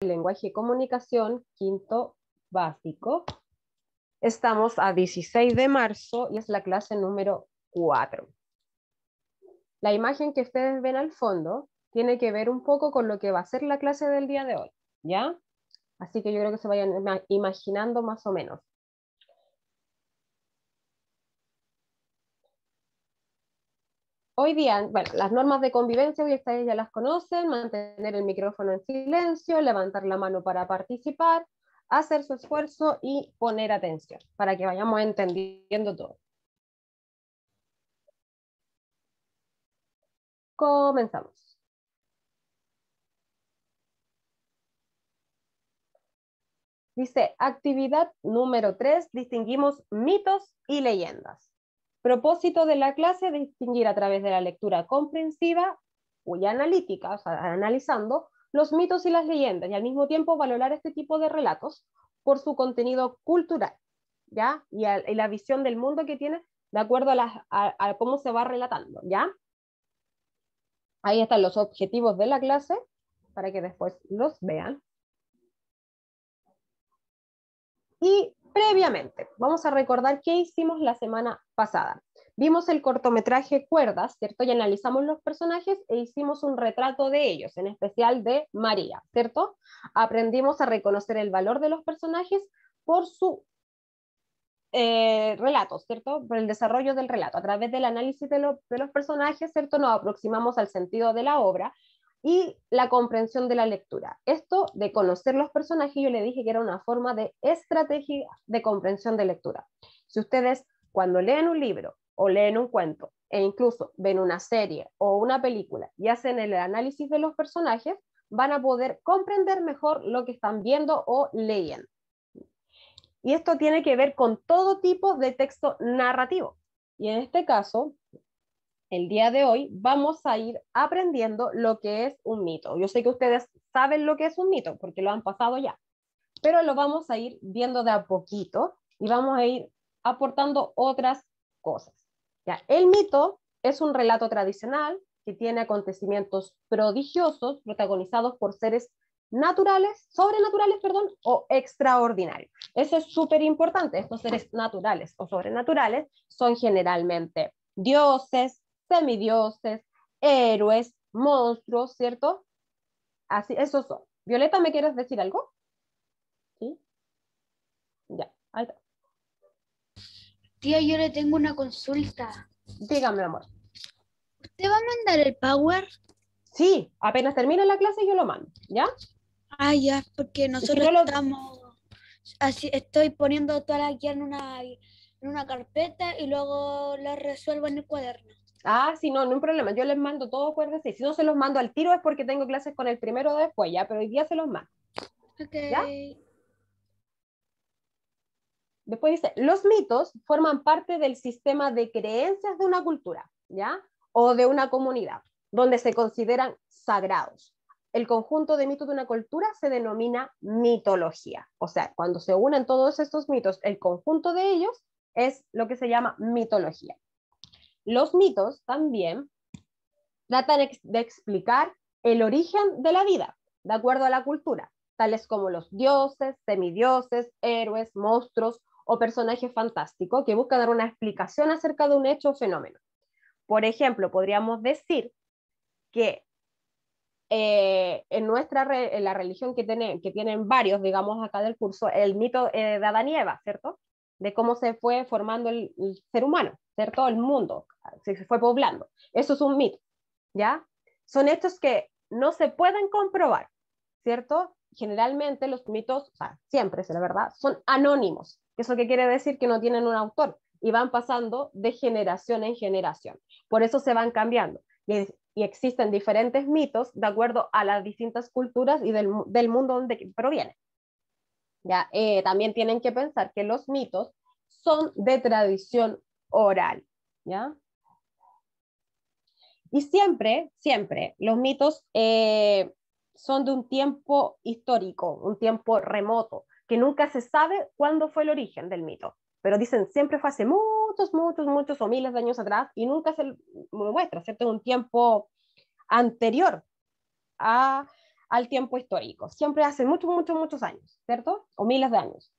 lenguaje y comunicación, quinto básico. Estamos a 16 de marzo y es la clase número 4. La imagen que ustedes ven al fondo tiene que ver un poco con lo que va a ser la clase del día de hoy, ¿ya? Así que yo creo que se vayan imaginando más o menos. Hoy día, bueno, las normas de convivencia hoy ustedes ya las conocen: mantener el micrófono en silencio, levantar la mano para participar, hacer su esfuerzo y poner atención, para que vayamos entendiendo todo. Comenzamos. Dice, actividad número 3, distinguimos mitos y leyendas. Propósito de la clase, distinguir a través de la lectura comprensiva y analítica, o sea, analizando los mitos y las leyendas, y al mismo tiempo valorar este tipo de relatos por su contenido cultural, ¿ya? Y la visión del mundo que tiene de acuerdo a cómo se va relatando, ¿ya? Ahí están los objetivos de la clase, para que después los vean. Y previamente, vamos a recordar qué hicimos la semana pasada. Vimos el cortometraje Cuerdas, ¿cierto? Y analizamos los personajes e hicimos un retrato de ellos, en especial de María, ¿cierto? Aprendimos a reconocer el valor de los personajes por su relatos, ¿cierto? Por el desarrollo del relato. A través del análisis de los personajes, ¿cierto? Nos aproximamos al sentido de la obra y la comprensión de la lectura. Esto de conocer los personajes, yo le dije que era una forma de estrategia de comprensión de lectura. Si ustedes cuando leen un libro o leen un cuento e incluso ven una serie o una película y hacen el análisis de los personajes, van a poder comprender mejor lo que están viendo o leyendo. Y esto tiene que ver con todo tipo de texto narrativo. Y en este caso, el día de hoy vamos a ir aprendiendo lo que es un mito. Yo sé que ustedes saben lo que es un mito porque lo han pasado ya, pero lo vamos a ir viendo de a poquito y vamos a ir aportando otras cosas. Ya, el mito es un relato tradicional que tiene acontecimientos prodigiosos protagonizados por seres sobrenaturales, o extraordinarios. Eso es súper importante. Estos seres naturales o sobrenaturales son generalmente dioses, semidioses, héroes, monstruos, ¿cierto? Así, esos son. Violeta, ¿me quieres decir algo? ¿Sí? Ya, ahí está. Tía, yo le tengo una consulta. Dígame, amor. ¿Usted va a mandar el Power? Sí, apenas termine la clase yo lo mando, ¿ya? Ah, ya, porque Y si nosotros no lo... estamos, así, estoy poniendo toda la guía en una carpeta y luego la resuelvo en el cuaderno. Ah, sí, no, no hay un problema. Yo les mando todo, acuérdense. Si no se los mando al tiro es porque tengo clases con el primero después, ¿ya? Pero hoy día se los mando, Ok. ¿ya? Después dice, los mitos forman parte del sistema de creencias de una cultura, ¿ya? O de una comunidad, donde se consideran sagrados. El conjunto de mitos de una cultura se denomina mitología. O sea, cuando se unen todos estos mitos, el conjunto de ellos es lo que se llama mitología. Los mitos también tratan de explicar el origen de la vida, de acuerdo a la cultura, tales como los dioses, semidioses, héroes, monstruos o personajes fantásticos que buscan dar una explicación acerca de un hecho o fenómeno. Por ejemplo, podríamos decir que en la religión que tienen varios, digamos, acá del curso, el mito de Adán y Eva, ¿cierto? De cómo se fue formando el ser humano, ¿cierto? El mundo, se fue poblando. Eso es un mito, ¿ya? Son hechos que no se pueden comprobar, ¿cierto? Generalmente los mitos, o sea, siempre es la verdad, son anónimos. ¿Eso qué quiere decir? Que no tienen un autor y van pasando de generación en generación. Por eso se van cambiando. Y existen diferentes mitos de acuerdo a las distintas culturas y del mundo donde provienen. ¿Ya? También tienen que pensar que los mitos son de tradición oral, ¿ya? Y siempre, los mitos son de un tiempo histórico, un tiempo remoto, que nunca se sabe cuándo fue el origen del mito. Pero dicen, siempre fue hace muchos o miles de años atrás y nunca se muestra, ¿cierto? Un tiempo anterior al tiempo histórico, siempre hace muchos, muchos, muchos años, ¿cierto? O miles de años.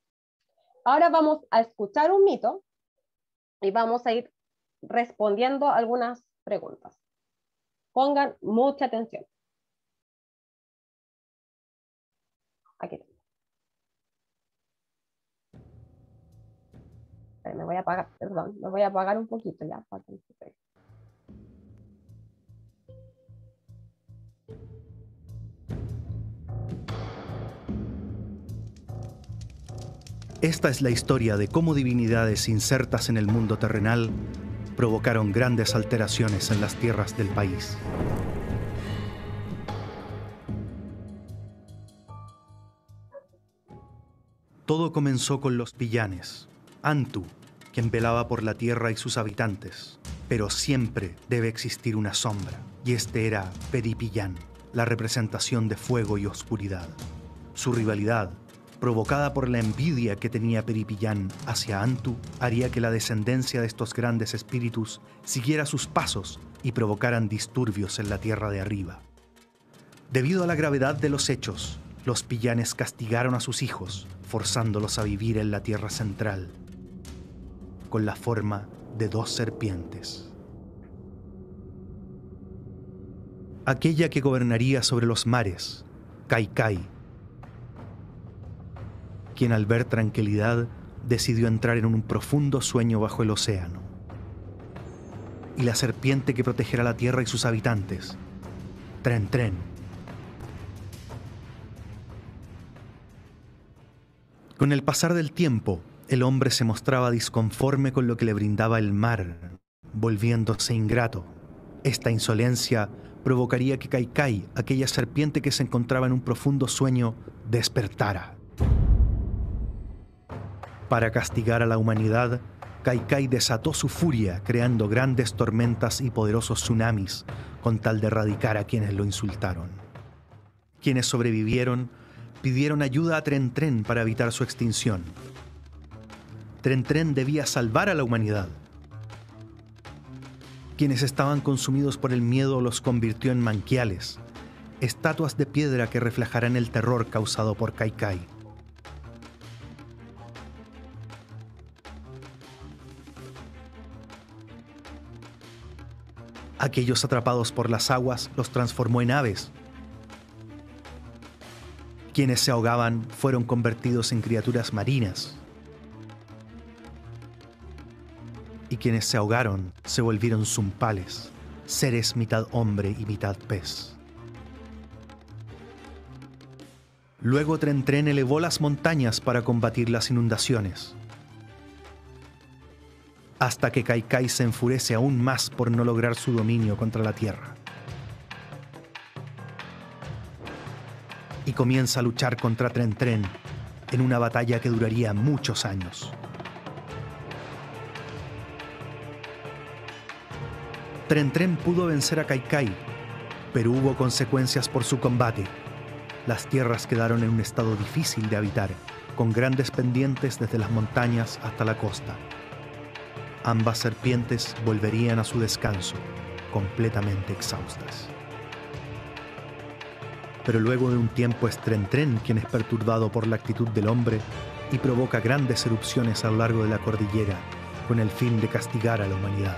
Ahora vamos a escuchar un mito y vamos a ir respondiendo algunas preguntas. Pongan mucha atención. Aquí. Me voy a apagar, perdón, me voy a apagar un poquito ya. Para que se pegue. Esta es la historia de cómo divinidades insertas en el mundo terrenal provocaron grandes alteraciones en las tierras del país. Todo comenzó con los Pillanes, Antu, quien velaba por la tierra y sus habitantes. Pero siempre debe existir una sombra, y este era Peripillán, la representación de fuego y oscuridad. Su rivalidad, provocada por la envidia que tenía Peripillán hacia Antu, haría que la descendencia de estos grandes espíritus siguiera sus pasos y provocaran disturbios en la tierra de arriba. Debido a la gravedad de los hechos, los Pillanes castigaron a sus hijos, forzándolos a vivir en la tierra central, con la forma de dos serpientes. Aquella que gobernaría sobre los mares, Kaikai, quien al ver tranquilidad decidió entrar en un profundo sueño bajo el océano. Y la serpiente que protegerá la tierra y sus habitantes, Tren Tren. Con el pasar del tiempo, el hombre se mostraba disconforme con lo que le brindaba el mar, volviéndose ingrato. Esta insolencia provocaría que Kaikai, aquella serpiente que se encontraba en un profundo sueño, despertara. Para castigar a la humanidad, Kaikai desató su furia, creando grandes tormentas y poderosos tsunamis, con tal de erradicar a quienes lo insultaron. Quienes sobrevivieron pidieron ayuda a Tren Tren para evitar su extinción. Tren Tren debía salvar a la humanidad. Quienes estaban consumidos por el miedo los convirtió en manquiales, estatuas de piedra que reflejarán el terror causado por Kaikai. Aquellos atrapados por las aguas los transformó en aves. Quienes se ahogaban fueron convertidos en criaturas marinas. Y quienes se ahogaron se volvieron zumpales, seres mitad hombre y mitad pez. Luego Tren Tren elevó las montañas para combatir las inundaciones, hasta que Kaikai se enfurece aún más por no lograr su dominio contra la tierra. Y comienza a luchar contra Tren Tren en una batalla que duraría muchos años. Tren Tren pudo vencer a Kaikai, pero hubo consecuencias por su combate. Las tierras quedaron en un estado difícil de habitar, con grandes pendientes desde las montañas hasta la costa. Ambas serpientes volverían a su descanso, completamente exhaustas. Pero luego de un tiempo es Tren Tren quien es perturbado por la actitud del hombre y provoca grandes erupciones a lo largo de la cordillera, con el fin de castigar a la humanidad.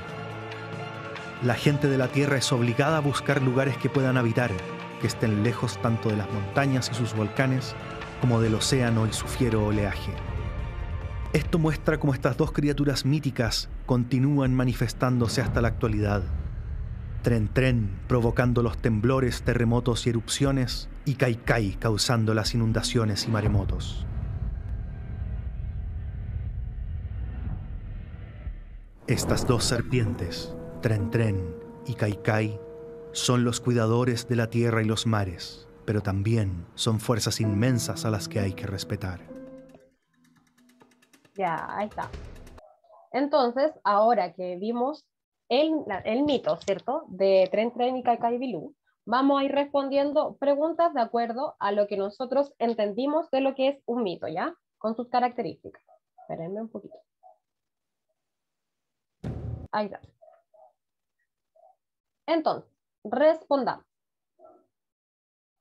La gente de la Tierra es obligada a buscar lugares que puedan habitar, que estén lejos tanto de las montañas y sus volcanes, como del océano y su fiero oleaje. Esto muestra cómo estas dos criaturas míticas continúan manifestándose hasta la actualidad. Tren Tren provocando los temblores, terremotos y erupciones, y Kaikai causando las inundaciones y maremotos. Estas dos serpientes, Tren Tren y Kaikai, son los cuidadores de la tierra y los mares, pero también son fuerzas inmensas a las que hay que respetar. Ya, ahí está. Entonces, ahora que vimos el mito, ¿cierto? De Tren Tren y Kaikai Bilú, vamos a ir respondiendo preguntas de acuerdo a lo que nosotros entendimos de lo que es un mito, ¿ya? Con sus características. Espérenme un poquito. Ahí está. Entonces, respondamos.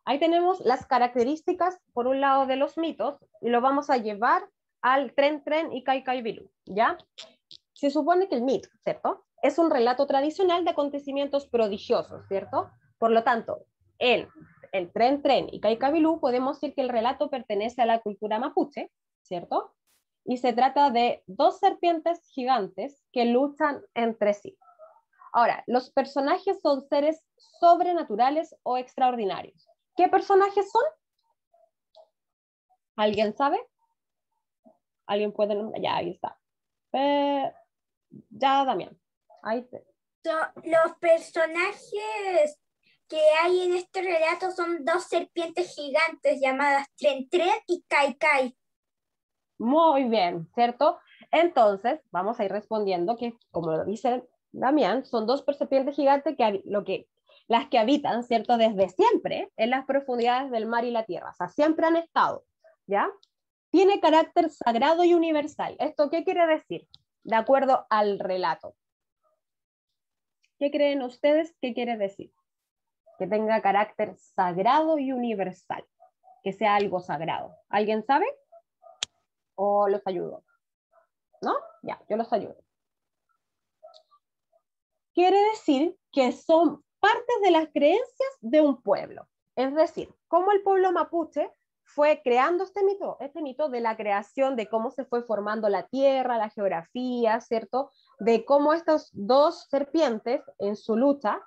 Ahí tenemos las características, por un lado, de los mitos, y lo vamos a llevar al Tren Tren y Kai Kai Bilú, ¿ya? Se supone que el mito, ¿cierto? Es un relato tradicional de acontecimientos prodigiosos, ¿cierto? Por lo tanto, el Tren Tren y Kai Kai Bilú, podemos decir que el relato pertenece a la cultura mapuche, ¿cierto? Y se trata de dos serpientes gigantes que luchan entre sí. Ahora, los personajes son seres sobrenaturales o extraordinarios. ¿Qué personajes son? ¿Alguien sabe? ¿Alguien puede nombrar? Ya, ahí está. Ya, Damián. Ahí te... Los personajes que hay en este relato son dos serpientes gigantes llamadas Tren Tren y Kai Kai. Muy bien, ¿cierto? Entonces, vamos a ir respondiendo que, como lo dice Damián, son dos serpientes gigantes las que habitan, ¿cierto? Desde siempre en las profundidades del mar y la tierra. O sea, siempre han estado, ¿ya? Tiene carácter sagrado y universal. ¿Esto qué quiere decir? De acuerdo al relato. ¿Qué creen ustedes? ¿Qué quiere decir? Que tenga carácter sagrado y universal. Que sea algo sagrado. ¿Alguien sabe? ¿O los ayudo? ¿No? Ya, yo los ayudo. Quiere decir que son partes de las creencias de un pueblo. Es decir, cómo el pueblo mapuche fue creando este mito de la creación, de cómo se fue formando la tierra, la geografía, ¿cierto? De cómo estas dos serpientes en su lucha,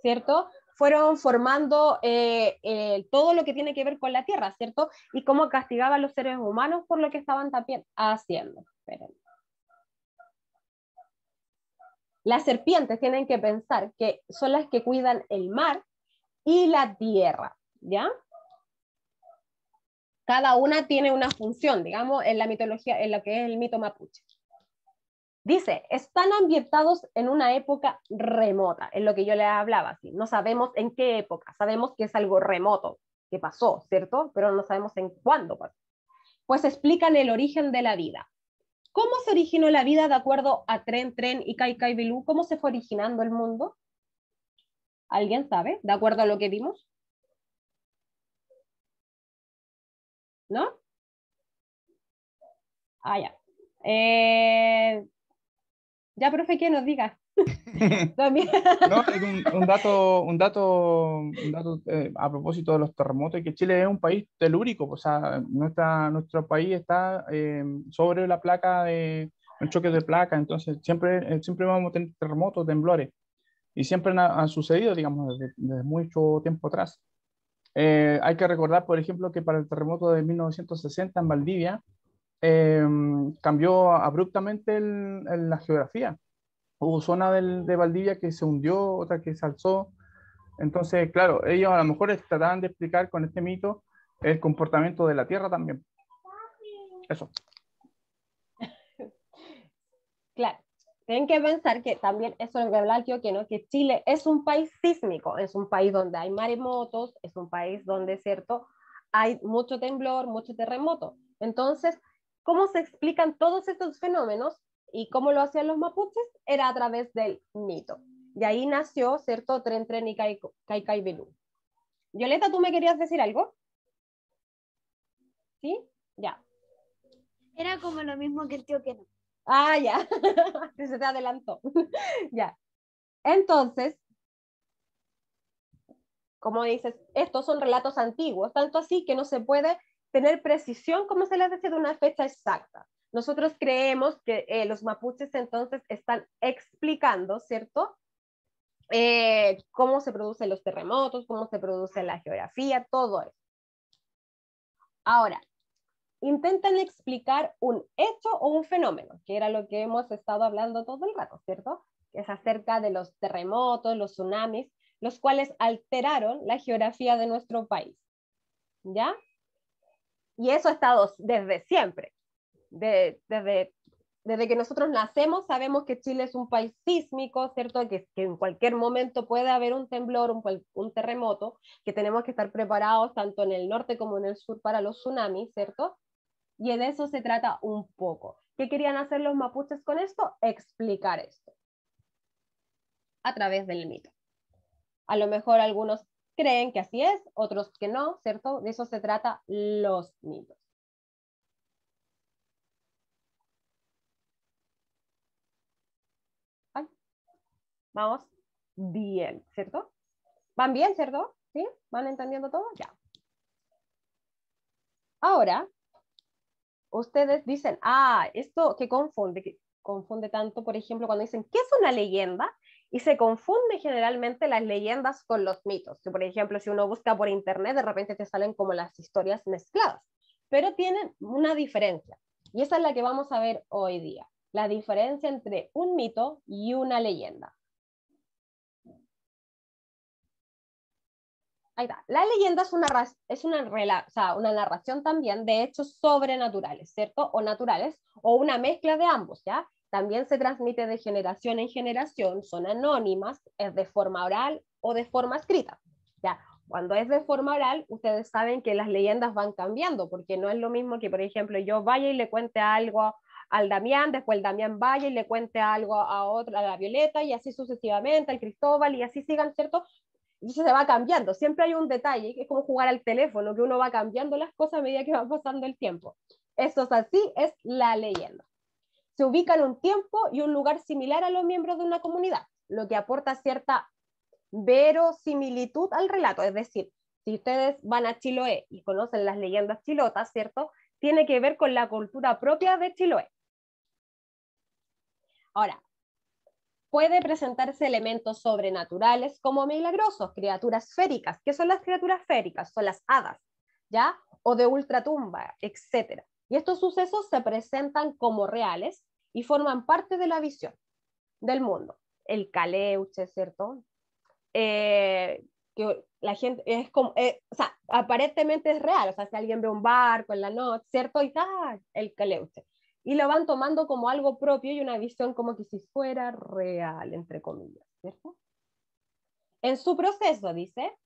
¿cierto? Fueron formando todo lo que tiene que ver con la tierra, ¿cierto? Y cómo castigaban a los seres humanos por lo que estaban también haciendo. Esperen. Las serpientes tienen que pensar que son las que cuidan el mar y la tierra, ¿ya? Cada una tiene una función, digamos, en la mitología, en lo que es el mito mapuche. Dice, están ambientados en una época remota, en lo que yo les hablaba, ¿sí? No sabemos en qué época, sabemos que es algo remoto, que pasó, ¿cierto? Pero no sabemos en cuándo pasó. Pues explican el origen de la vida. ¿Cómo se originó la vida de acuerdo a Tren Tren y Kai Kai Bilú? ¿Cómo se fue originando el mundo? ¿Alguien sabe? ¿De acuerdo a lo que vimos? ¿No? Ah, ya. Ya, profe, que nos diga. También. No, es un dato a propósito de los terremotos, que Chile es un país telúrico, o sea, nuestro país está sobre la placa de el choque de placa, entonces siempre vamos a tener terremotos, temblores, y siempre han sucedido, digamos, desde mucho tiempo atrás. Hay que recordar, por ejemplo, que para el terremoto de 1960 en Valdivia eh, cambió abruptamente la geografía. Hubo zona de Valdivia que se hundió, otra que se alzó. Entonces, claro, ellos a lo mejor trataban de explicar con este mito el comportamiento de la Tierra también. Eso. Claro, tienen que pensar que también eso es verdad, que Chile es un país sísmico, es un país donde hay maremotos, es un país donde, ¿cierto?, hay mucho temblor, mucho terremoto. Entonces, ¿cómo se explican todos estos fenómenos y cómo lo hacían los mapuches? Era a través del mito. Y ahí nació, ¿cierto?, Tren Tren y Kai Kai Bilú. Violeta, ¿tú me querías decir algo? ¿Sí? Ya. Era como lo mismo que el tío que no. Ah, ya. Se te adelantó. Ya. Entonces, como dices, estos son relatos antiguos, tanto así que no se puede tener precisión, como se les decía, de una fecha exacta. Nosotros creemos que los mapuches entonces están explicando, ¿cierto? Cómo se producen los terremotos, cómo se produce la geografía, todo eso. Ahora, intentan explicar un hecho o un fenómeno, que era lo que hemos estado hablando todo el rato, ¿cierto? Que es acerca de los terremotos, los tsunamis, los cuales alteraron la geografía de nuestro país, ¿ya? Y eso ha estado desde siempre, desde que nosotros nacemos sabemos que Chile es un país sísmico, ¿cierto? Que en cualquier momento puede haber un temblor, un terremoto, que tenemos que estar preparados tanto en el norte como en el sur para los tsunamis, ¿cierto? Y de eso se trata un poco. ¿Qué querían hacer los mapuches con esto? Explicar esto a través del mito. A lo mejor algunos creen que así es, otros que no, ¿cierto? De eso se trata los mitos. Ay, vamos bien, ¿cierto? ¿Van bien, cierto? ¿Sí? ¿Van entendiendo todo? Ya. Ahora, ustedes dicen, esto que confunde tanto, por ejemplo, cuando dicen, ¿qué es una leyenda? Y se confunde generalmente las leyendas con los mitos. Por ejemplo, si uno busca por internet, de repente te salen como las historias mezcladas, pero tienen una diferencia. Y esa es la que vamos a ver hoy día. La diferencia entre un mito y una leyenda. Ahí está. La leyenda es una narración también de hechos sobrenaturales, ¿cierto? O naturales, o una mezcla de ambos, ¿ya? También se transmite de generación en generación, son anónimas, es de forma oral o de forma escrita, ¿ya? Cuando es de forma oral, ustedes saben que las leyendas van cambiando, porque no es lo mismo que, por ejemplo, yo vaya y le cuente algo al Damián, después el Damián vaya y le cuente algo a la Violeta, y así sucesivamente, al Cristóbal, y así sigan, ¿cierto? Entonces se va cambiando, siempre hay un detalle, que es como jugar al teléfono, que uno va cambiando las cosas a medida que va pasando el tiempo. Eso es así, es la leyenda. Se ubica en un tiempo y un lugar similar a los miembros de una comunidad, lo que aporta cierta verosimilitud al relato. Es decir, si ustedes van a Chiloé y conocen las leyendas chilotas, ¿cierto? Tiene que ver con la cultura propia de Chiloé. Ahora, puede presentarse elementos sobrenaturales como milagrosos, criaturas féricas. ¿Qué son las criaturas féricas? Son las hadas, ¿ya? O de ultratumba, etc. Y estos sucesos se presentan como reales y forman parte de la visión del mundo. El caleuche, ¿cierto? Que la gente es como, o sea, aparentemente es real, o sea, si alguien ve un barco en la noche, ¿cierto? Y el caleuche. Y lo van tomando como algo propio y una visión como que si fuera real, entre comillas, ¿cierto? En su proceso, dice,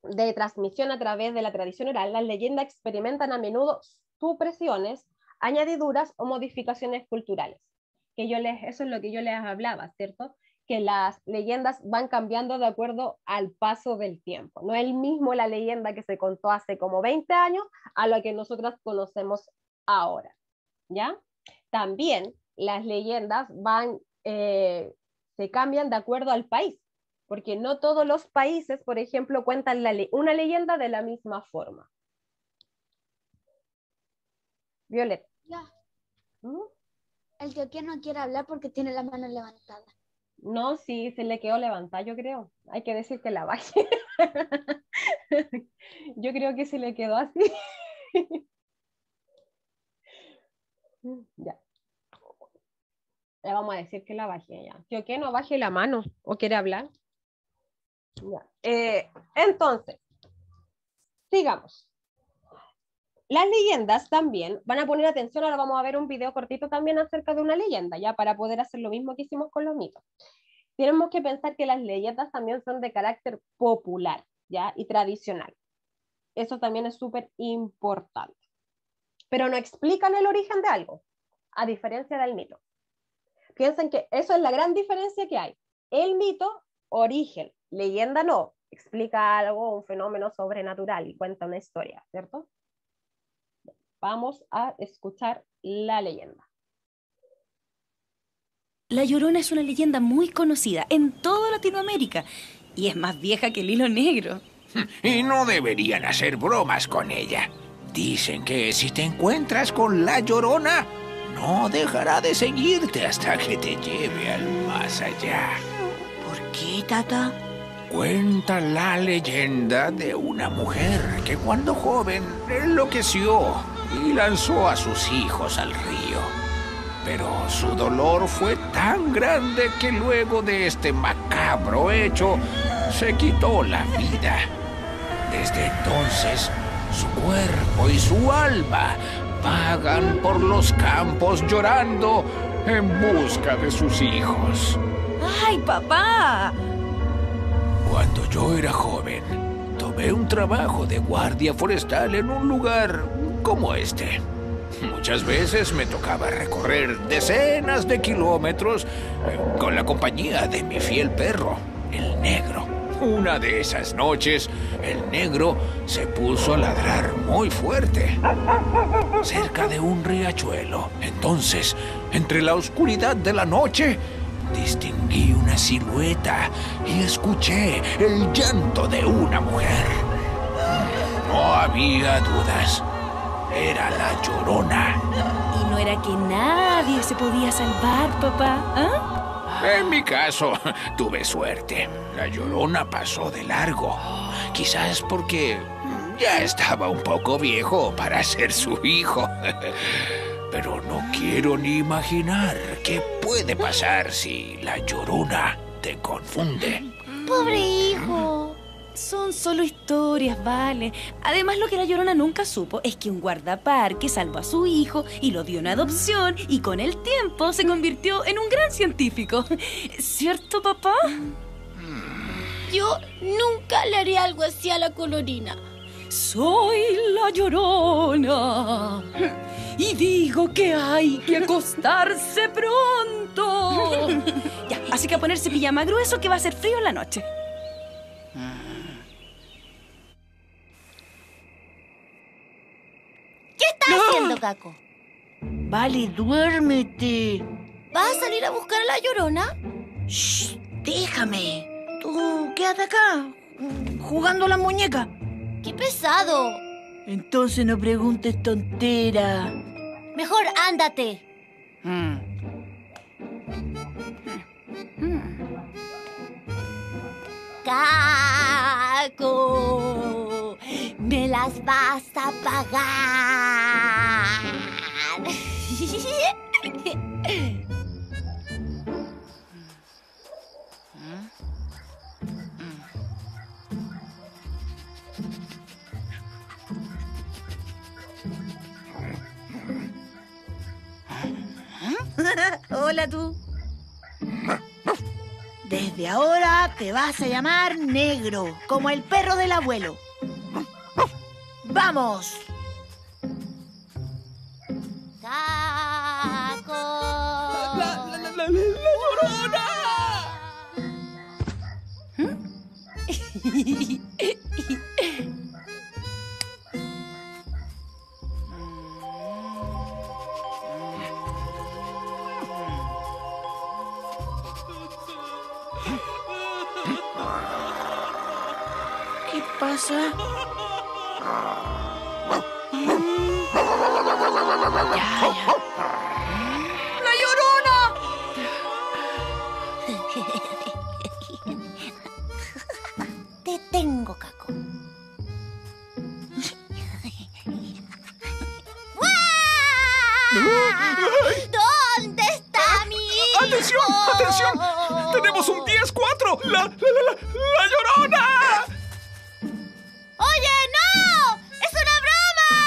de transmisión a través de la tradición oral, las leyendas experimentan a menudo supresiones, añadiduras o modificaciones culturales. Eso es lo que yo les hablaba, ¿cierto? Que las leyendas van cambiando de acuerdo al paso del tiempo. No es el mismo la leyenda que se contó hace como 20 años a lo que nosotras conocemos ahora, ¿ya? También las leyendas se cambian de acuerdo al país, porque no todos los países, por ejemplo, cuentan una leyenda de la misma forma. Violeta. Ya. El tío no quiere hablar porque tiene la mano levantada. No, sí, se le quedó levantada, yo creo. Hay que decir que la baje. Yo creo que se le quedó así. Ya. Le vamos a decir que la baje ya. ¿Tío qué? No baje la mano. ¿O quiere hablar? Ya. Entonces, sigamos. Las leyendas también, van a poner atención, ahora vamos a ver un video cortito también acerca de una leyenda, ya para poder hacer lo mismo que hicimos con los mitos. Tenemos que pensar que las leyendas también son de carácter popular, ya, y tradicional. Eso también es súper importante. Pero no explican el origen de algo, a diferencia del mito. Piensen que eso es la gran diferencia que hay. El mito, origen, leyenda no, explica algo, un fenómeno sobrenatural y cuenta una historia, ¿cierto? Vamos a escuchar la leyenda. La Llorona es una leyenda muy conocida en toda Latinoamérica y es más vieja que el hilo negro. Y no deberían hacer bromas con ella. Dicen que si te encuentras con la Llorona, no dejará de seguirte hasta que te lleve al más allá. ¿Por qué, tata? Cuenta la leyenda de una mujer que cuando joven enloqueció y lanzó a sus hijos al río. Pero su dolor fue tan grande que luego de este macabro hecho se quitó la vida. Desde entonces, su cuerpo y su alma vagan por los campos llorando en busca de sus hijos. ¡Ay, papá! Cuando yo era joven, tomé un trabajo de guardia forestal en un lugar como este. Muchas veces me tocaba recorrer decenas de kilómetros con la compañía de mi fiel perro, el negro. Una de esas noches, el negro se puso a ladrar muy fuerte, cerca de un riachuelo. Entonces, entre la oscuridad de la noche, distinguí una silueta y escuché el llanto de una mujer. No había dudas. Era la Llorona. ¿Y no era que nadie se podía salvar, papá? ¿Ah? En mi caso, tuve suerte. La Llorona pasó de largo. Quizás porque ya estaba un poco viejo para ser su hijo. Pero no quiero ni imaginar qué puede pasar si la Llorona te confunde. Pobre hijo. Son solo historias, vale. Además, lo que la Llorona nunca supo es que un guardaparque salvó a su hijo y lo dio en adopción y con el tiempo se convirtió en un gran científico. ¿Cierto, papá? Yo nunca le haría algo así a la colorina. Soy la Llorona y digo que hay que acostarse pronto. Ya, así que a ponerse pijama grueso que va a hacer frío en la noche. ¿Qué estás haciendo, Caco? Vale, duérmete. ¿Vas a salir a buscar a la Llorona? Shh, déjame. Tú quédate acá, jugando a la muñeca. ¡Qué pesado! Entonces no preguntes tontera. Mejor ándate. Caco, me las vas a pagar. Hola tú. Desde ahora te vas a llamar Negro, como el perro del abuelo. ¡Vamos! Caco. ¡La Llorona! ¿Qué pasa? Ya. ¡La Llorona! Te tengo, Caco. ¿Dónde está mi hijo? ¡Atención! ¡Atención! ¡Tenemos un 10-4! ¡La Llorona! ¡Oye, no! ¡Es una broma!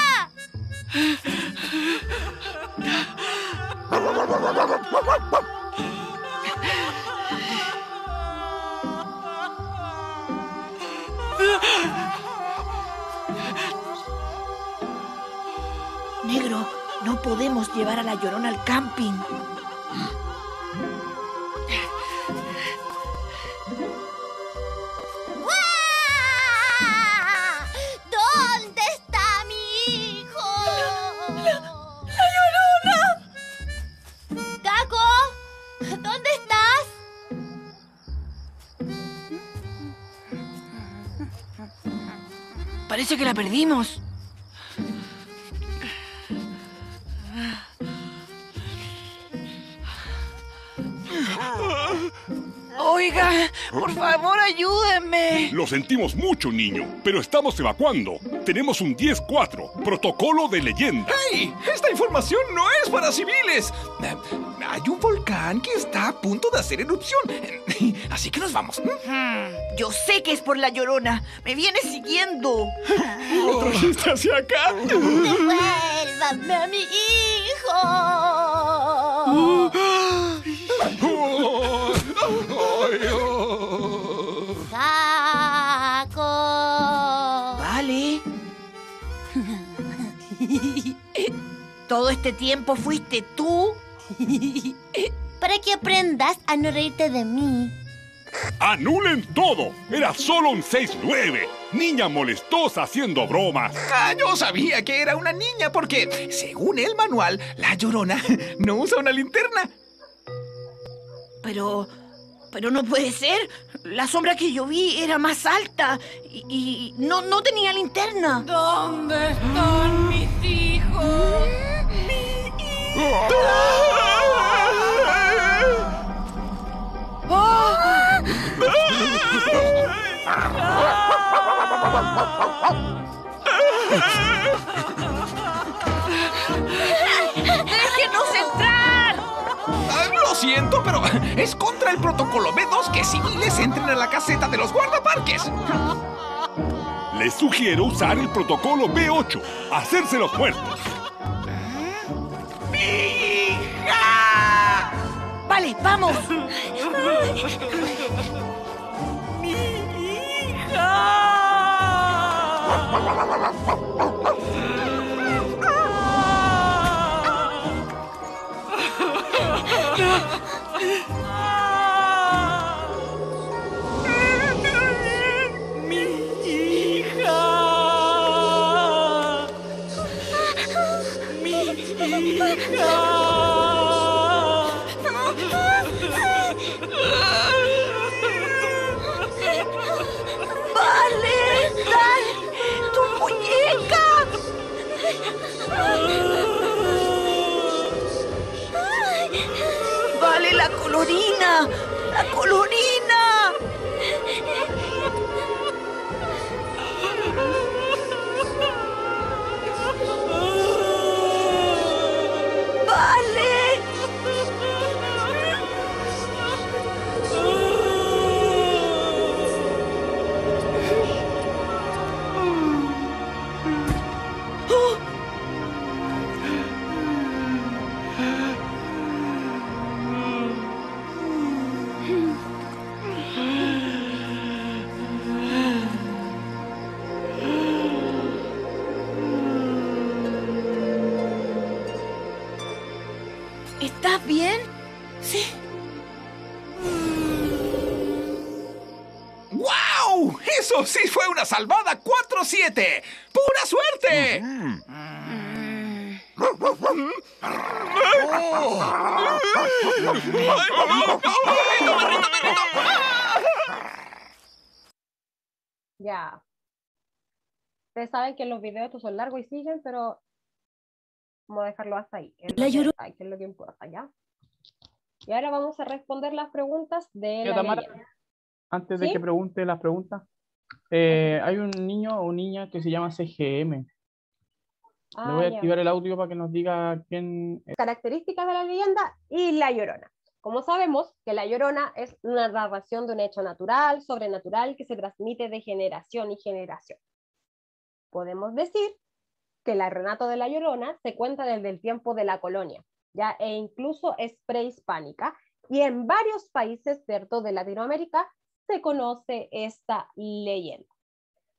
Negro, no podemos llevar a la Llorona al camping. ¿Dónde está mi hijo? ¡La Llorona! ¡Caco! ¿Dónde estás? Parece que la perdimos. Oiga, por favor, ayúdenme. Lo sentimos mucho, niño, pero estamos evacuando. Tenemos un 10-4, protocolo de leyenda. ¡Hey! ¡Esta información no es para civiles! Hay un volcán que está a punto de hacer erupción. Así que nos vamos. Yo sé que es por la Llorona. Me viene siguiendo. ¿Lo trajiste hacia acá? ¡Devuélvame a mi hijo! ¡Caco! Vale. ¿Todo este tiempo fuiste tú? Para que aprendas a no reírte de mí. ¡Anulen todo! ¡Era solo un 6-9! ¡Niña molestosa haciendo bromas! Ah, yo sabía que era una niña porque, según el manual, la Llorona no usa una linterna. Pero no puede ser. La sombra que yo vi era más alta y no tenía linterna. ¿Dónde están mis hijos? ¡Déjenos entrar! Lo siento, pero es contra el protocolo B2 que civiles entren a la caseta de los guardaparques. Les sugiero usar el protocolo B8. Hacerse los muertos. Vale, vamos. ¡Vale, la colorina! ¡La colorina! ¡Vale! ¿Estás bien? Sí. ¡Guau! ¡Eso sí fue una salvada 4-7! ¡Pura suerte! Ya. Ustedes saben que los videos estos son largos y siguen, pero vamos a dejarlo hasta ahí. La Llorona. Que es lo que importa, ¿ya? Y ahora vamos a responder las preguntas de la Tamara, leyenda. antes de ¿Sí? que pregunte las preguntas, hay un niño o niña que se llama CGM. Le voy a ya. activar el audio para que nos diga quién es. Características de la leyenda y la Llorona. Como sabemos que la Llorona es una narración de un hecho natural, sobrenatural, que se transmite de generación en generación. Podemos decir que el relato de la Llorona se cuenta desde el tiempo de la colonia, ya, e incluso es prehispánica, y en varios países, ¿cierto?, de Latinoamérica se conoce esta leyenda.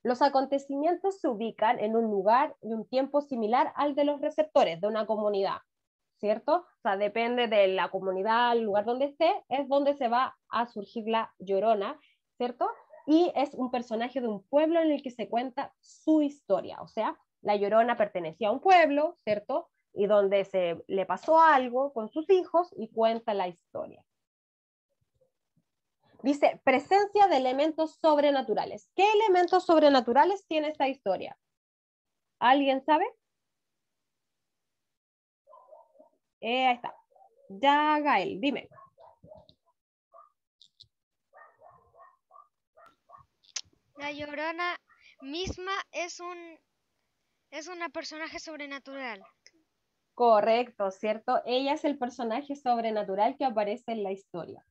Los acontecimientos se ubican en un lugar y un tiempo similar al de los receptores de una comunidad, ¿cierto? O sea, depende de la comunidad, el lugar donde esté, es donde se va a surgir la Llorona, ¿cierto? Y es un personaje de un pueblo en el que se cuenta su historia, o sea, la Llorona pertenecía a un pueblo, ¿cierto? Y donde se le pasó algo con sus hijos y cuenta la historia. Dice, presencia de elementos sobrenaturales. ¿Qué elementos sobrenaturales tiene esta historia? ¿Alguien sabe? Ahí está. Ya, Gael, dime. La Llorona misma es una personaje sobrenatural. Correcto, ¿cierto? Ella es el personaje sobrenatural que aparece en la historia,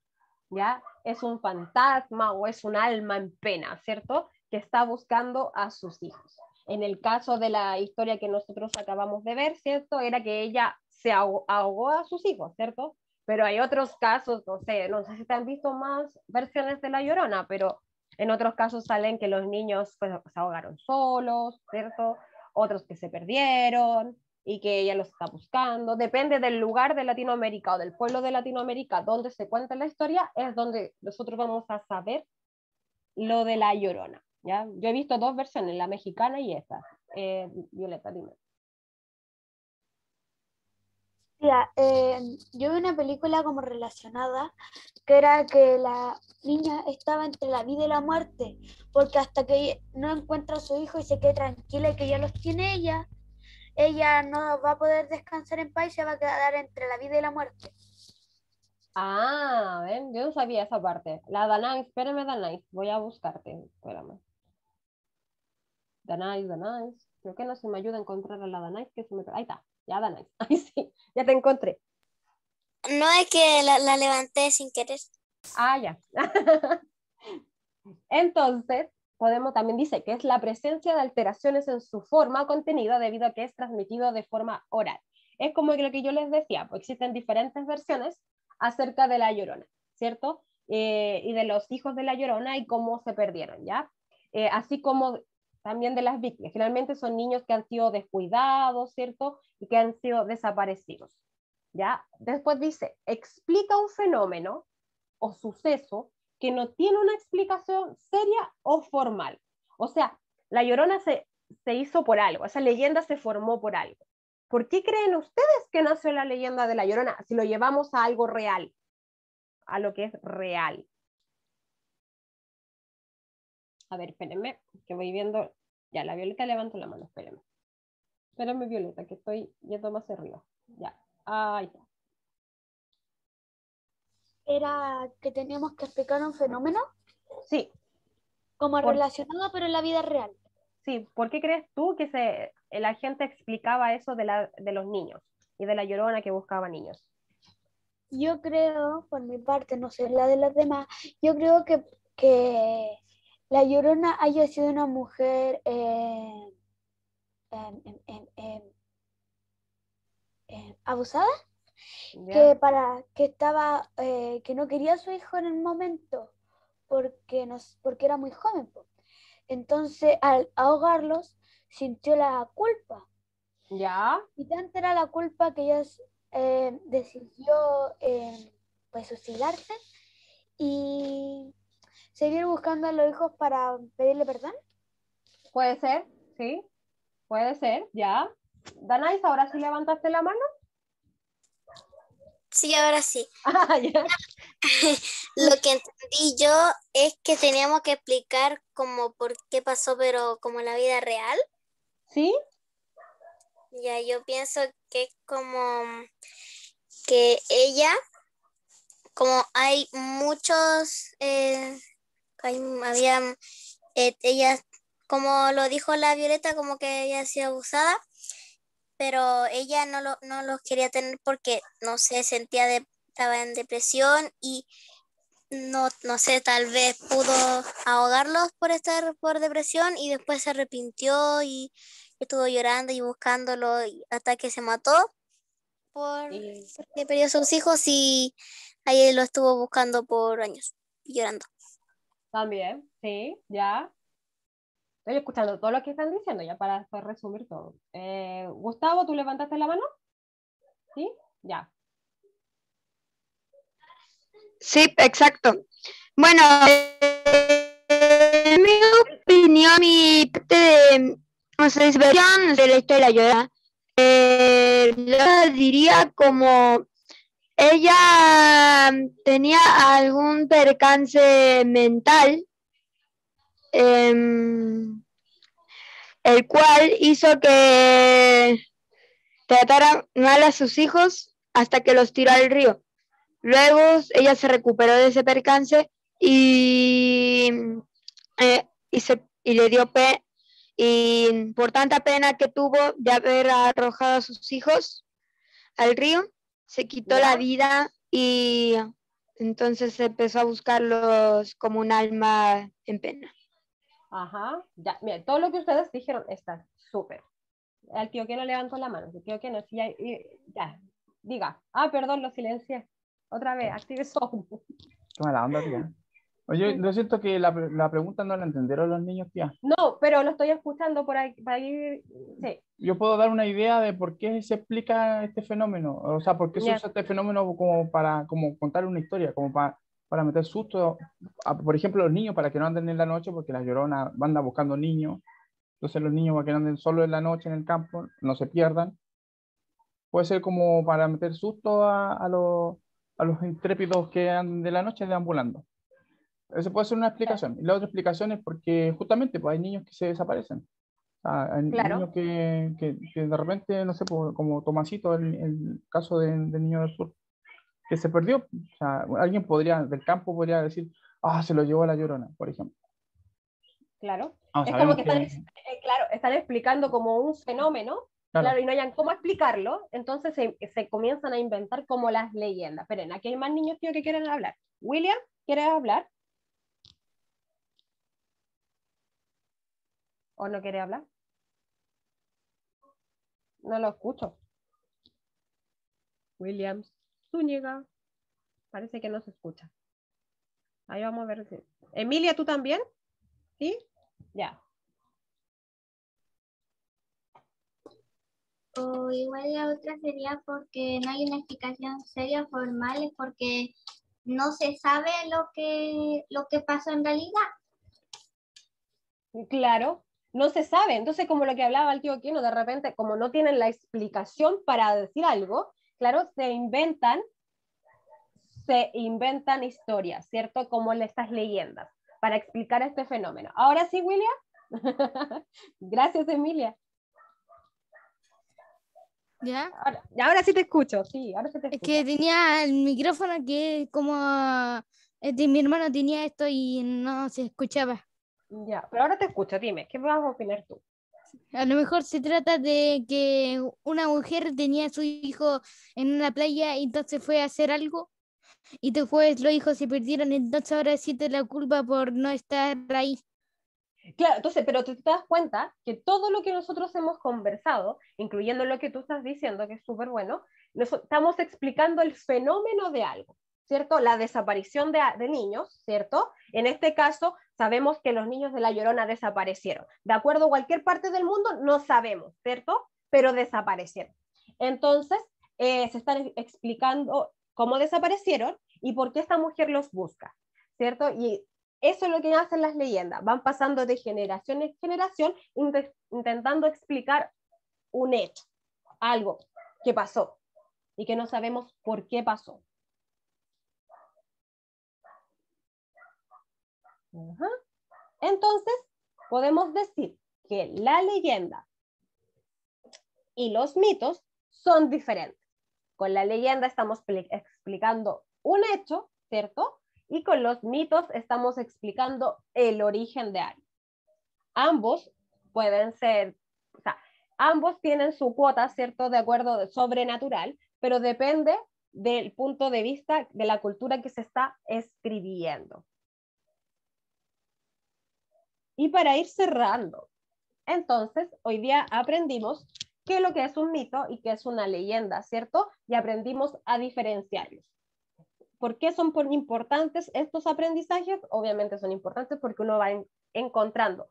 ¿ya? Es un fantasma o es un alma en pena, ¿cierto? Que está buscando a sus hijos. En el caso de la historia que nosotros acabamos de ver, ¿cierto? Era que ella se ahogó a sus hijos, ¿cierto? Pero hay otros casos, no sé si te han visto más versiones de La Llorona, pero en otros casos salen que los niños pues, se ahogaron solos, ¿cierto? Otros que se perdieron, y que ella los está buscando. Depende del lugar de Latinoamérica o del pueblo de Latinoamérica donde se cuenta la historia, es donde nosotros vamos a saber lo de La Llorona, ¿ya? Yo he visto dos versiones, la mexicana y esta. Violeta, dime. Mira, yo vi una película como relacionada, que era que la niña estaba entre la vida y la muerte, porque hasta que no encuentra a su hijo y se quede tranquila y que ya los tiene ella no va a poder descansar en paz y se va a quedar entre la vida y la muerte. Ah, ven, yo no sabía esa parte. La Danais, espérame, Danais, voy a buscarte, espérame. Danais, Danais, creo que no se me ayuda a encontrar a la Danais, que se me... Ahí está, ya Danais, ahí sí, ya te encontré. No es que la levanté sin querer. Ah, ya. Entonces, podemos también dice que es la presencia de alteraciones en su forma o contenido debido a que es transmitido de forma oral. Es como lo que yo les decía, pues existen diferentes versiones acerca de La Llorona, ¿cierto? Y de los hijos de La Llorona y cómo se perdieron, ¿ya? Así como también de las víctimas. Finalmente son niños que han sido descuidados, ¿cierto? Y que han sido desaparecidos, ¿ya? Después dice, explica un fenómeno o suceso que no tiene una explicación seria o formal. O sea, La Llorona se hizo por algo, esa leyenda se formó por algo. ¿Por qué creen ustedes que nació la leyenda de La Llorona si lo llevamos a algo real? A lo que es real. A ver, espérenme, que voy viendo. Ya, la Violeta levantó la mano, espérenme. Espérenme, Violeta, que estoy yendo más arriba. Ya, ahí está. Era que teníamos que explicar un fenómeno. Sí. Como relacionado, pero en la vida real. Sí, ¿por qué crees tú que la gente explicaba eso de los niños y de La Llorona que buscaba niños? Yo creo, por mi parte, no sé la de los demás, yo creo que La Llorona haya sido una mujer abusada, que no quería a su hijo en el momento porque era muy joven. Entonces, al ahogarlos, sintió la culpa. ¿Ya? Y tanta era la culpa que ella decidió pues suicidarse y seguir buscando a los hijos para pedirle perdón. Puede ser, sí, puede ser, ya. Danais, ¿ahora sí levantaste la mano? Sí, ahora sí. Ah, ya. Lo que entendí yo es que teníamos que explicar como por qué pasó, pero como en la vida real. ¿Sí? Ya, yo pienso que es como que ella, como hay muchos, ella, como lo dijo la Violeta, como que ella ha sido abusada, pero ella no los quería tener porque, no sé, estaba en depresión y no sé, tal vez pudo ahogarlos por estar por depresión y después se arrepintió y estuvo llorando y buscándolo hasta que se mató porque perdió a sus hijos y ahí lo estuvo buscando por años y llorando. También, sí, ya. Estoy escuchando todo lo que están diciendo ya para después resumir todo. Gustavo, ¿tú levantaste la mano? ¿Sí? Ya. Sí, exacto. Bueno, en mi opinión, mi parte de versión de la historia de La Llorona, yo diría como ella tenía algún percance mental, el cual hizo que tratara mal a sus hijos hasta que los tiró al río. Luego ella se recuperó de ese percance y le dio pena, y por tanta pena que tuvo de haber arrojado a sus hijos al río, se quitó la vida y entonces empezó a buscarlos como un alma en pena. Ajá, ya, mira, todo lo que ustedes dijeron está súper. El tío que no levantó la mano, el tío que no, ya, diga. Ah, perdón, lo silencié. Otra vez, active sound. Qué mala onda, tía. Oye, yo siento que la pregunta no la entendieron los niños, tía. No, pero lo estoy escuchando por ahí, sí. Yo puedo dar una idea de por qué se explica este fenómeno, o sea, por qué se Ya. usa este fenómeno como para como contar una historia, como para meter susto, por ejemplo, los niños para que no anden en la noche, porque la Llorona anda buscando niños, entonces los niños para que no anden solo en la noche en el campo, no se pierdan. Puede ser como para meter susto a los intrépidos que andan de la noche deambulando. Esa puede ser una explicación. Y la otra explicación es porque justamente pues, hay niños que se desaparecen. Hay Claro. niños que de repente, no sé, pues, como Tomasito, el caso del niño del sur, que se perdió. O sea, alguien del campo podría decir, ah, se lo llevó la Llorona, por ejemplo. Claro. Ah, Es como sabemos que que- claro, están explicando como un fenómeno, Claro. claro, y no hayan cómo explicarlo, entonces se comienzan a inventar como las leyendas. Esperen, aquí hay más niños, tío, que quieren hablar. William, ¿quieres hablar? ¿O no quiere hablar? No lo escucho. Williams, Zúñiga, parece que no se escucha. Ahí vamos a ver. Emilia, ¿tú también? ¿Sí? Ya. O igual la otra sería porque no hay una explicación seria formal, es porque no se sabe lo que pasó en realidad. Claro, no se sabe. Entonces, como lo que hablaba el tío Kino, de repente, como no tienen la explicación para decir algo, claro, se inventan historias, ¿cierto? Como estas leyendas, para explicar este fenómeno. Ahora sí, William. Gracias, Emilia. ¿Ya? Ahora sí te escucho, sí, ahora sí te Es escucho. que tenía el micrófono que como de mi hermano tenía esto y no se escuchaba. Ya, pero ahora te escucho, dime, ¿qué vas a opinar tú? A lo mejor se trata de que una mujer tenía a su hijo en una playa y entonces fue a hacer algo y después los hijos se perdieron, entonces ahora siente la culpa por no estar ahí. Claro, entonces, pero te das cuenta que todo lo que nosotros hemos conversado, incluyendo lo que tú estás diciendo, que es súper bueno, estamos explicando el fenómeno de algo, ¿cierto? La desaparición de niños, ¿cierto? En este caso, sabemos que los niños de La Llorona desaparecieron. De acuerdo a cualquier parte del mundo, no sabemos, ¿cierto? Pero desaparecieron. Entonces, se están explicando cómo desaparecieron y por qué esta mujer los busca, ¿cierto? Y eso es lo que hacen las leyendas, van pasando de generación en generación intentando explicar un hecho, algo que pasó y que no sabemos por qué pasó. Ajá. Entonces, podemos decir que la leyenda y los mitos son diferentes. Con la leyenda estamos explicando un hecho, ¿cierto? Y con los mitos estamos explicando el origen de algo. Ambos pueden ser, o sea, ambos tienen su cuota, ¿cierto? De acuerdo de sobrenatural, pero depende del punto de vista de la cultura que se está escribiendo. Y para ir cerrando, entonces, hoy día aprendimos qué es lo que es un mito y qué es una leyenda, ¿cierto? Y aprendimos a diferenciarlos. ¿Por qué son importantes estos aprendizajes? Obviamente son importantes porque uno va encontrando,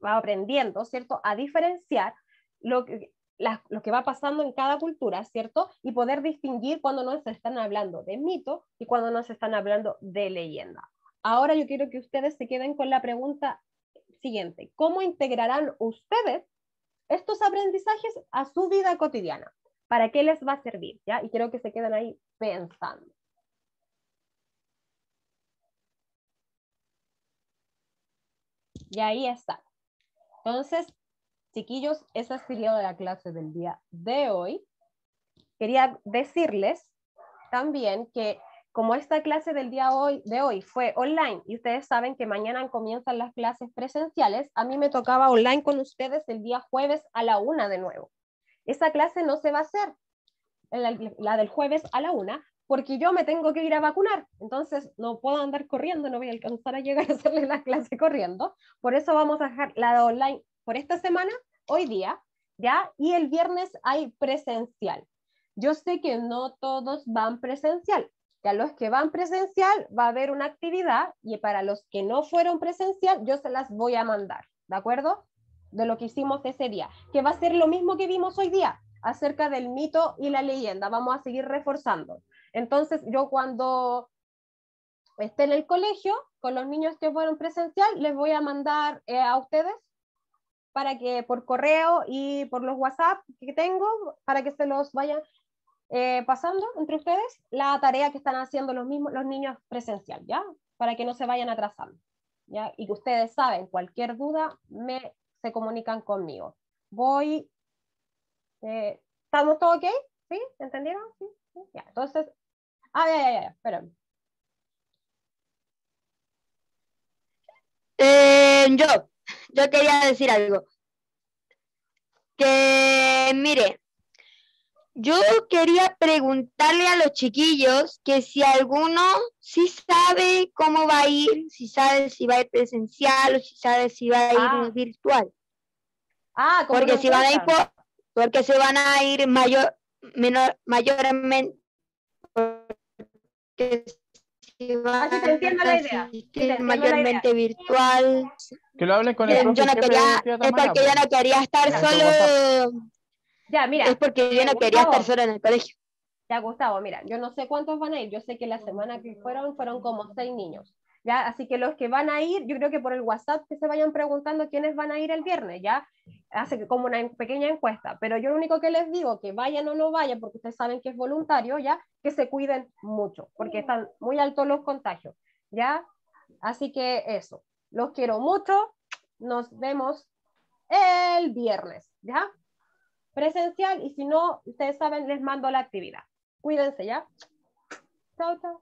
va aprendiendo, ¿cierto? A diferenciar lo que va pasando en cada cultura, ¿cierto? Y poder distinguir cuando nos están hablando de mito y cuando nos están hablando de leyenda. Ahora yo quiero que ustedes se queden con la pregunta siguiente. ¿Cómo integrarán ustedes estos aprendizajes a su vida cotidiana? ¿Para qué les va a servir? ¿Ya? Y quiero que se queden ahí pensando. Y ahí está. Entonces, chiquillos, esa sería la clase del día de hoy. Quería decirles también que como esta clase del día de hoy fue online y ustedes saben que mañana comienzan las clases presenciales, a mí me tocaba online con ustedes el día jueves a la 1 de nuevo. Esa clase no se va a hacer, la del jueves a la 1, porque yo me tengo que ir a vacunar, entonces no puedo andar corriendo, no voy a alcanzar a llegar a hacerle la clase corriendo, por eso vamos a dejar la online por esta semana, hoy día, ¿ya? Y el viernes hay presencial. Yo sé que no todos van presencial, Ya los que van presencial va a haber una actividad y para los que no fueron presencial yo se las voy a mandar, ¿de acuerdo? De lo que hicimos ese día, que va a ser lo mismo que vimos hoy día, acerca del mito y la leyenda, vamos a seguir reforzando. Entonces yo cuando esté en el colegio, con los niños que fueron presencial, les voy a mandar a ustedes para que por correo y por los WhatsApp que tengo, para que se los vayan pasando entre ustedes la tarea que están haciendo los niños presencial, ¿ya? Para que no se vayan atrasando, ¿ya? Y que ustedes saben, cualquier duda, se comunican conmigo. ¿Estamos todos ok? ¿Sí? ¿Entendieron? ¿Sí? ¿Sí? Ya, entonces, ya, espérame. Yo quería decir algo. Que, mire, yo quería preguntarle a los chiquillos que si alguno sí sabe cómo va a ir, si sabe si va a ir presencial o si sabe si va a ir virtual. Porque si van a ir porque se van a ir mayormente, porque si van te entiendo la idea. mayormente virtual. Que lo hablen con el profe. Es porque yo no quería estar solo. Ya, mira. Es porque yo no quería estar solo en el colegio. Ya, Gustavo, mira, yo no sé cuántos van a ir. Yo sé que la semana que fueron como 6 niños. ¿Ya? Así que los que van a ir, yo creo que por el WhatsApp que se vayan preguntando quiénes van a ir el viernes, ¿ya? Hace como una pequeña encuesta, pero yo lo único que les digo, que vayan o no vayan, porque ustedes saben que es voluntario, ¿ya? Que se cuiden mucho, porque están muy altos los contagios, ¿ya? Así que eso, los quiero mucho, nos vemos el viernes, ¿ya? Presencial, y si no, ustedes saben, les mando la actividad. Cuídense, ¿ya? Chao, chao.